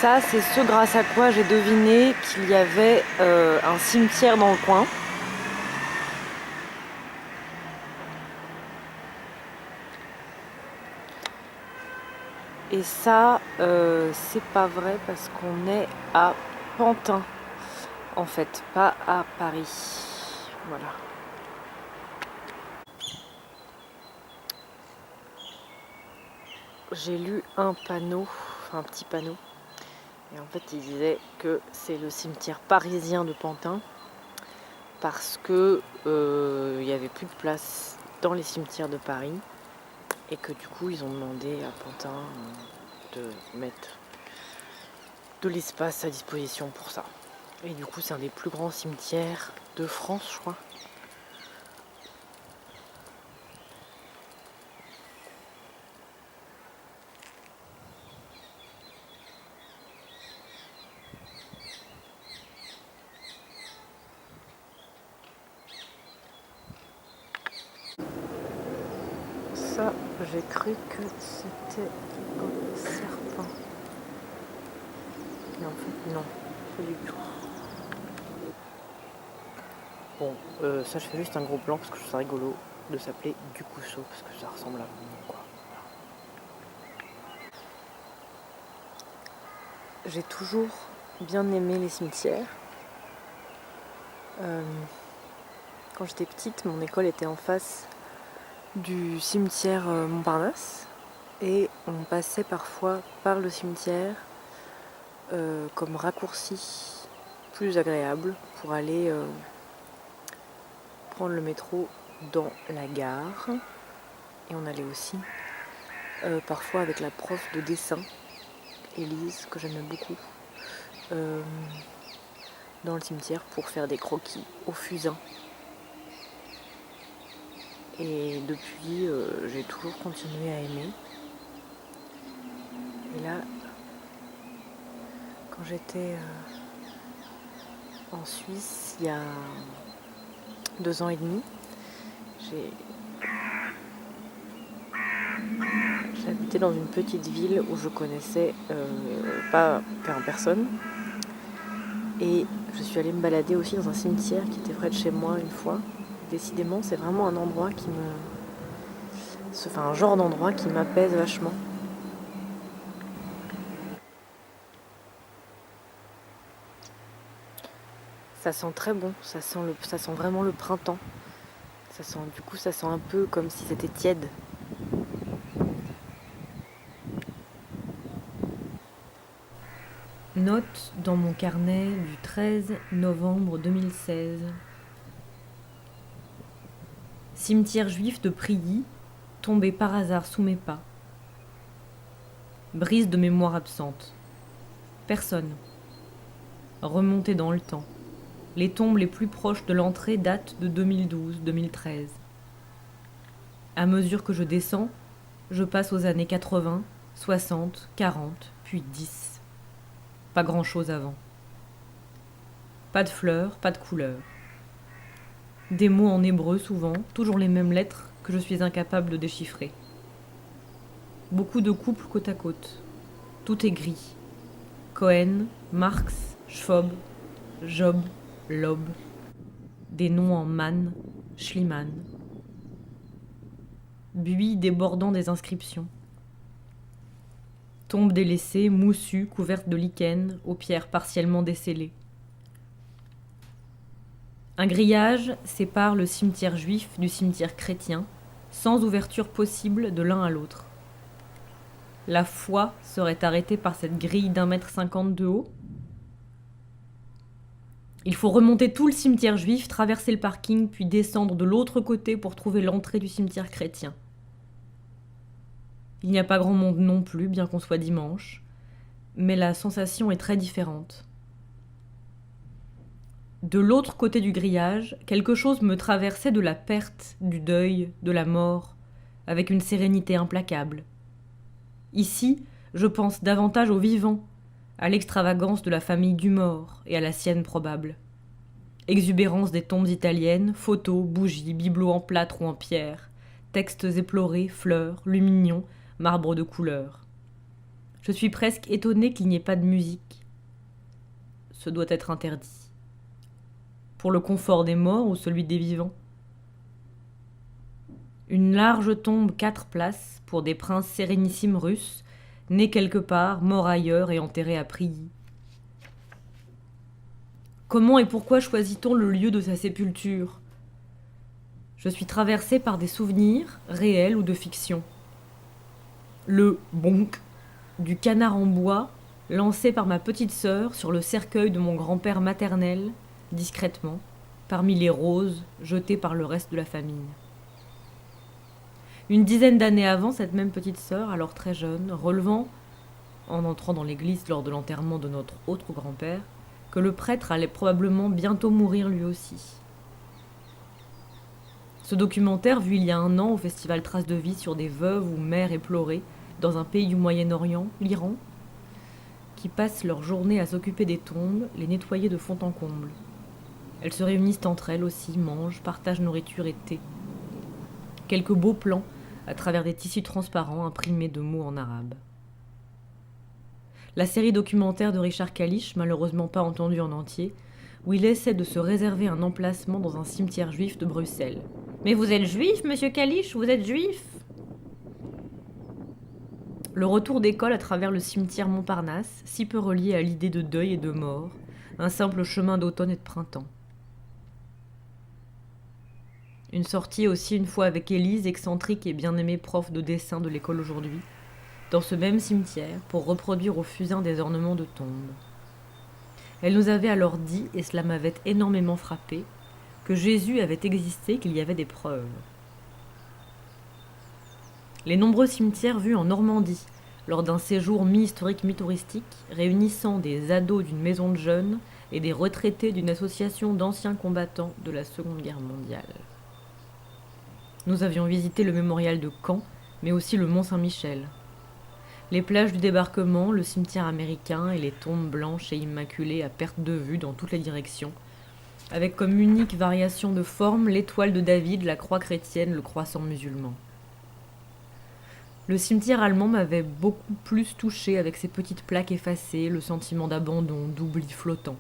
Ça, c'est ce grâce à quoi j'ai deviné qu'il y avait un cimetière dans le coin. Et ça, c'est pas vrai parce qu'on est à Pantin, en fait, pas à Paris. Voilà. J'ai lu un panneau, enfin un petit panneau, et en fait il disait que c'est le cimetière parisien de Pantin parce que il y avait plus de place dans les cimetières de Paris et que du coup ils ont demandé à Pantin de mettre de l'espace à disposition pour ça. Et du coup c'est un des plus grands cimetières de France, je crois. Ça, j'ai cru que c'était un serpent. Mais en fait, non, pas du tout. Bon, ça, je fais juste un gros plan parce que je trouve ça rigolo de s'appeler Ducousseau parce que ça ressemble à mon nom, quoi. J'ai toujours bien aimé les cimetières. Quand j'étais petite, mon école était en face du cimetière Montparnasse et on passait parfois par le cimetière comme raccourci plus agréable pour aller prendre le métro dans la gare. Et on allait aussi parfois avec la prof de dessin, Élise, que j'aimais beaucoup, dans le cimetière pour faire des croquis au fusain. Et depuis, j'ai toujours continué à aimer. Et là, quand j'étais en Suisse, il y a 2 ans et demi, j'habitais dans une petite ville où je connaissais pas personne. Et je suis allée me balader aussi dans un cimetière qui était près de chez moi une fois. Décidément, c'est vraiment un endroit un genre d'endroit qui m'apaise vachement. Ça sent très bon, ça sent vraiment le printemps. Ça sent un peu comme si c'était tiède. Note dans mon carnet du 13 novembre 2016. Cimetière juif de Prilly, tombé par hasard sous mes pas. Brise de mémoire absente. Personne. Remonté dans le temps. Les tombes les plus proches de l'entrée datent de 2012-2013. À mesure que je descends, je passe aux années 80, 60, 40, puis 10. Pas grand-chose avant. Pas de fleurs, pas de couleurs. Des mots en hébreu souvent, toujours les mêmes lettres que je suis incapable de déchiffrer. Beaucoup de couples côte à côte. Tout est gris. Cohen, Marx, Schwab, Job, Lob. Des noms en man, Schliemann. Buis débordant des inscriptions. Tombes délaissées, moussues, couvertes de lichen, aux pierres partiellement descellées. Un grillage sépare le cimetière juif du cimetière chrétien, sans ouverture possible de l'un à l'autre. La foi serait arrêtée par cette grille d'1,50 m de haut. Il faut remonter tout le cimetière juif, traverser le parking, puis descendre de l'autre côté pour trouver l'entrée du cimetière chrétien. Il n'y a pas grand monde non plus, bien qu'on soit dimanche, mais la sensation est très différente. De l'autre côté du grillage, quelque chose me traversait de la perte, du deuil, de la mort, avec une sérénité implacable. Ici, je pense davantage aux vivants, à l'extravagance de la famille du mort et à la sienne probable. Exubérance des tombes italiennes, photos, bougies, bibelots en plâtre ou en pierre, textes éplorés, fleurs, lumignon, marbre de couleur. Je suis presque étonnée qu'il n'y ait pas de musique. Ce doit être interdit. Pour le confort des morts ou celui des vivants. Une large tombe 4 places pour des princes sérénissimes russes, nés quelque part, morts ailleurs et enterrés à Prilly. Comment et pourquoi choisit-on le lieu de sa sépulture ? Je suis traversée par des souvenirs, réels ou de fiction. Le bonk du canard en bois, lancé par ma petite sœur sur le cercueil de mon grand-père maternel, discrètement, parmi les roses jetées par le reste de la famille. Une dizaine d'années avant, cette même petite sœur, alors très jeune, relevant, en entrant dans l'église lors de l'enterrement de notre autre grand-père, que le prêtre allait probablement bientôt mourir lui aussi. Ce documentaire, vu il y a 1 an au festival Traces de vie sur des veuves ou mères éplorées dans un pays du Moyen-Orient, l'Iran, qui passent leur journée à s'occuper des tombes, les nettoyer de fond en comble. Elles se réunissent entre elles aussi, mangent, partagent nourriture et thé. Quelques beaux plans à travers des tissus transparents imprimés de mots en arabe. La série documentaire de Richard Kalisch, malheureusement pas entendue en entier, où il essaie de se réserver un emplacement dans un cimetière juif de Bruxelles. Mais vous êtes juif, monsieur Kalisch, vous êtes juif ? Le retour d'école à travers le cimetière Montparnasse, si peu relié à l'idée de deuil et de mort, un simple chemin d'automne et de printemps. Une sortie aussi une fois avec Élise, excentrique et bien-aimée prof de dessin de l'école aujourd'hui, dans ce même cimetière pour reproduire au fusain des ornements de tombe. Elle nous avait alors dit, et cela m'avait énormément frappé, que Jésus avait existé, qu'il y avait des preuves. Les nombreux cimetières vus en Normandie, lors d'un séjour mi-historique mi-touristique, réunissant des ados d'une maison de jeunes et des retraités d'une association d'anciens combattants de la Seconde Guerre mondiale. Nous avions visité le mémorial de Caen, mais aussi le Mont-Saint-Michel. Les plages du débarquement, le cimetière américain et les tombes blanches et immaculées à perte de vue dans toutes les directions, avec comme unique variation de forme l'étoile de David, la croix chrétienne, le croissant musulman. Le cimetière allemand m'avait beaucoup plus touché avec ses petites plaques effacées, le sentiment d'abandon, d'oubli flottant.